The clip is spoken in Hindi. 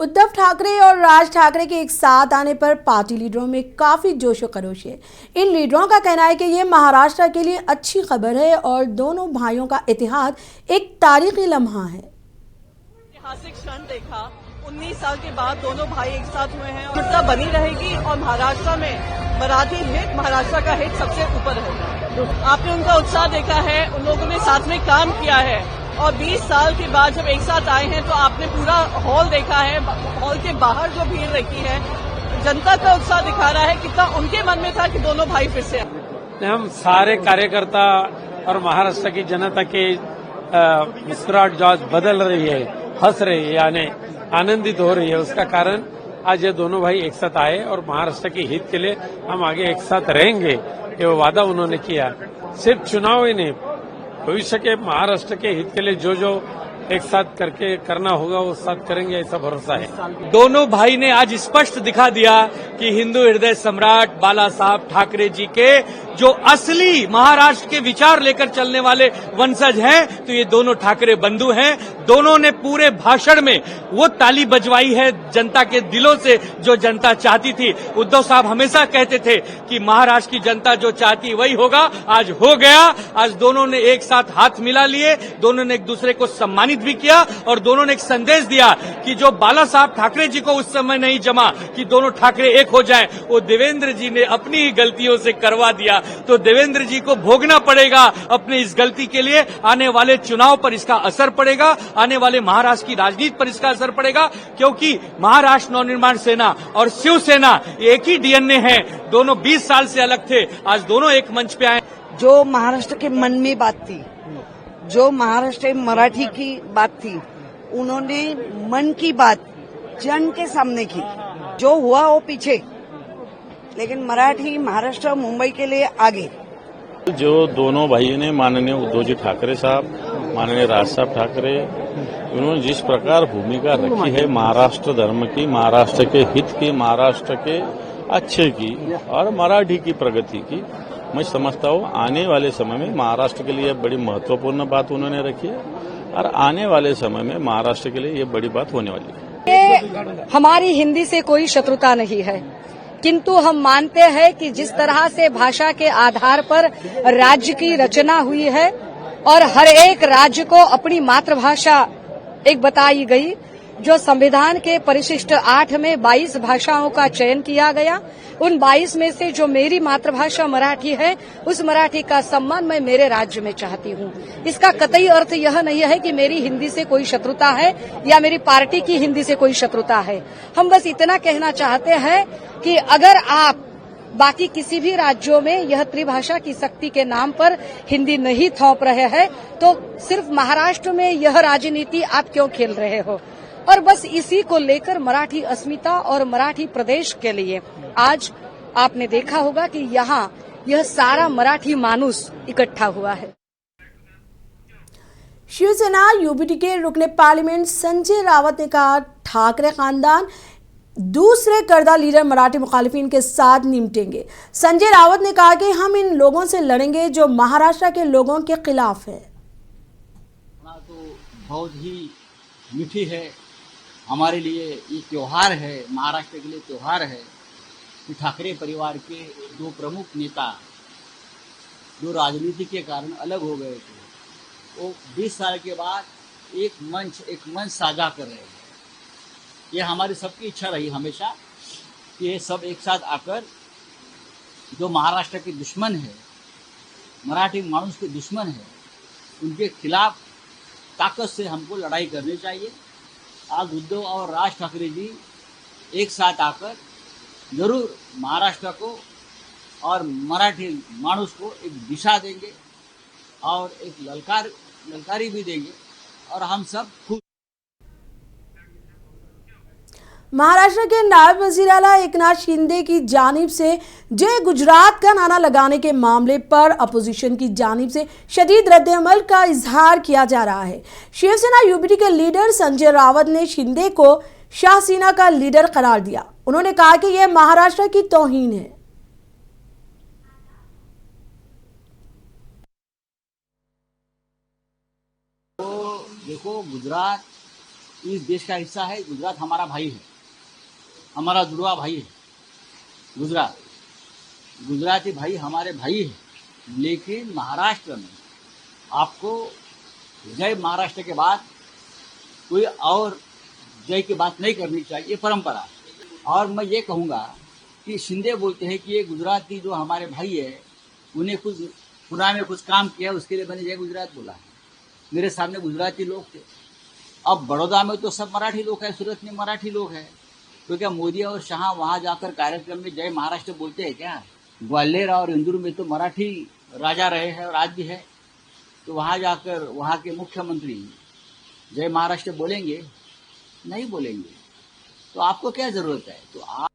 उद्धव ठाकरे और राज ठाकरे के एक साथ आने पर पार्टी लीडरों में काफी जोशो खरोश है। इन लीडरों का कहना है कि ये महाराष्ट्र के लिए अच्छी खबर है और दोनों भाइयों का इतिहाद एक तारीखी लम्हा है। ऐतिहासिक क्षण देखा, 19 साल के बाद दोनों भाई एक साथ हुए हैं और बनी रहेगी और महाराष्ट्र में मराठी हित, महाराष्ट्र का हित सबसे ऊपर है। आपने उनका उत्साह देखा है, उन लोगों ने साथ में काम किया है और 20 साल के बाद जब एक साथ आए हैं तो आपने पूरा हॉल देखा है। हॉल के बाहर जो भीड़ रखी है, जनता का उत्साह दिखा रहा है कितना उनके मन में था कि दोनों भाई फिर से आए। हम सारे कार्यकर्ता और महाराष्ट्र की जनता के मुस्कुराहट जो आज बदल रही है, हंस रही है, यानी आनंदित हो रही है, उसका कारण आज ये दोनों भाई एक साथ आए और महाराष्ट्र के हित के लिए हम आगे एक साथ रहेंगे, ये वादा उन्होंने किया। सिर्फ चुनाव ही नहीं, भविष्य के महाराष्ट्र के हित के लिए जो जो एक साथ करके करना होगा वो साथ करेंगे, ऐसा भरोसा है। दोनों भाई ने आज स्पष्ट दिखा दिया कि हिंदू हृदय सम्राट बाला साहब ठाकरे जी के जो असली महाराष्ट्र के विचार लेकर चलने वाले वंशज हैं, तो ये दोनों ठाकरे बंधु हैं। दोनों ने पूरे भाषण में वो ताली बजवाई है जनता के दिलों से जो जनता चाहती थी। उद्धव साहब हमेशा कहते थे कि महाराष्ट्र की जनता जो चाहती वही होगा, आज हो गया। आज दोनों ने एक साथ हाथ मिला लिए, दोनों ने एक दूसरे को सम्मानित भी किया और दोनों ने एक संदेश दिया कि जो बाला साहब ठाकरे जी को उस समय नहीं जमा कि दोनों ठाकरे एक हो जाएं, वो देवेंद्र जी ने अपनी ही गलतियों से करवा दिया। तो देवेंद्र जी को भोगना पड़ेगा अपने इस गलती के लिए। आने वाले चुनाव पर इसका असर पड़ेगा, आने वाले महाराष्ट्र की राजनीति पर इसका असर पड़ेगा, क्योंकि महाराष्ट्र नवनिर्माण सेना और शिवसेना एक ही डीएनए है। दोनों 20 साल से अलग थे, आज दोनों एक मंच पे आए। जो महाराष्ट्र के मन में बात थी, जो महाराष्ट्र मराठी की बात थी, उन्होंने मन की बात जन के सामने की। जो हुआ वो पीछे, लेकिन मराठी महाराष्ट्र मुंबई के लिए आगे। जो दोनों भाइयों ने माननीय उद्धव जी ठाकरे साहब, माननीय राज साहब ठाकरे, उन्होंने जिस प्रकार भूमिका रखी है महाराष्ट्र धर्म की, महाराष्ट्र के हित की, महाराष्ट्र के अच्छे की और मराठी की प्रगति की, मैं समझता हूँ आने वाले समय में महाराष्ट्र के लिए बड़ी महत्वपूर्ण बात उन्होंने रखी है और आने वाले समय में महाराष्ट्र के लिए ये बड़ी बात होने वाली है। हमारी हिंदी से कोई शत्रुता नहीं है, किंतु हम मानते हैं कि जिस तरह से भाषा के आधार पर राज्य की रचना हुई है और हर एक राज्य को अपनी मातृभाषा एक बताई गई, जो संविधान के परिशिष्ट 8 में 22 भाषाओं का चयन किया गया, उन 22 में से जो मेरी मातृभाषा मराठी है, उस मराठी का सम्मान मैं मेरे राज्य में चाहती हूँ। इसका कतई अर्थ यह नहीं है कि मेरी हिंदी से कोई शत्रुता है या मेरी पार्टी की हिंदी से कोई शत्रुता है। हम बस इतना कहना चाहते हैं कि अगर आप बाकी किसी भी राज्यों में यह त्रिभाषा की शक्ति के नाम पर हिंदी नहीं थोप रहे हैं, तो सिर्फ महाराष्ट्र में यह राजनीति आप क्यों खेल रहे हो? और बस इसी को लेकर मराठी अस्मिता और मराठी प्रदेश के लिए आज आपने देखा होगा कि यहाँ यह सारा मराठी मानुस इकट्ठा हुआ है। शिवसेना यूबीटी के रुकने पार्लियामेंट संजय रावत ने कहा, ठाकरे खानदान दूसरे कर्दा लीडर मराठी मुखालिफिन के साथ निपटेंगे। संजय रावत ने कहा कि हम इन लोगों से लड़ेंगे जो महाराष्ट्र के लोगों के खिलाफ है। तो बहुत ही मीठी है हमारे लिए, ये त्योहार है, महाराष्ट्र के लिए त्योहार है कि ठाकरे परिवार के दो प्रमुख नेता जो राजनीति के कारण अलग हो गए थे, वो 20 साल के बाद एक मंच साझा कर रहे हैं। ये हमारी सबकी इच्छा रही हमेशा कि ये सब एक साथ आकर जो महाराष्ट्र के दुश्मन है, मराठी मानुस के दुश्मन है, उनके खिलाफ ताकत से हमको लड़ाई करनी चाहिए। आज उद्धव और राज ठाकरे जी एक साथ आकर जरूर महाराष्ट्र को और मराठी मानुस को एक दिशा देंगे और एक ललकारी भी देंगे और हम सब खुश। महाराष्ट्र के नायब वजीर आला एकनाथ शिंदे की जानिब से जय गुजरात का नारा लगाने के मामले पर अपोजिशन की जानिब से शदीद रद्द-ए-अमल का इजहार किया जा रहा है। शिवसेना यूबीटी के लीडर संजय रावत ने शिंदे को शाहसेना का लीडर करार दिया। उन्होंने कहा कि यह महाराष्ट्र की तौहीन है। तो देखो, गुजरात इस देश का हिस्सा है। गुजरात हमारा भाई है, हमारा जुड़वा भाई है। गुजराती भाई हमारे भाई है, लेकिन महाराष्ट्र में आपको जय महाराष्ट्र के बाद कोई और जय की बात नहीं करनी चाहिए, ये परंपरा है। और मैं ये कहूँगा कि शिंदे बोलते हैं कि ये गुजराती जो हमारे भाई है, उन्हें कुछ पुणे में कुछ काम किया, उसके लिए मैंने जय गुजरात बोला है। मेरे सामने गुजराती लोग थे। अब बड़ौदा में तो सब मराठी लोग हैं, सूरत में मराठी लोग हैं, तो क्या मोदी और शाह वहाँ जाकर कार्यक्रम में जय महाराष्ट्र बोलते हैं क्या? ग्वालियर और इंदौर में तो मराठी राजा रहे हैं और आज भी है, तो वहाँ जाकर वहाँ के मुख्यमंत्री जय महाराष्ट्र बोलेंगे? नहीं बोलेंगे। तो आपको क्या जरूरत है? तो आप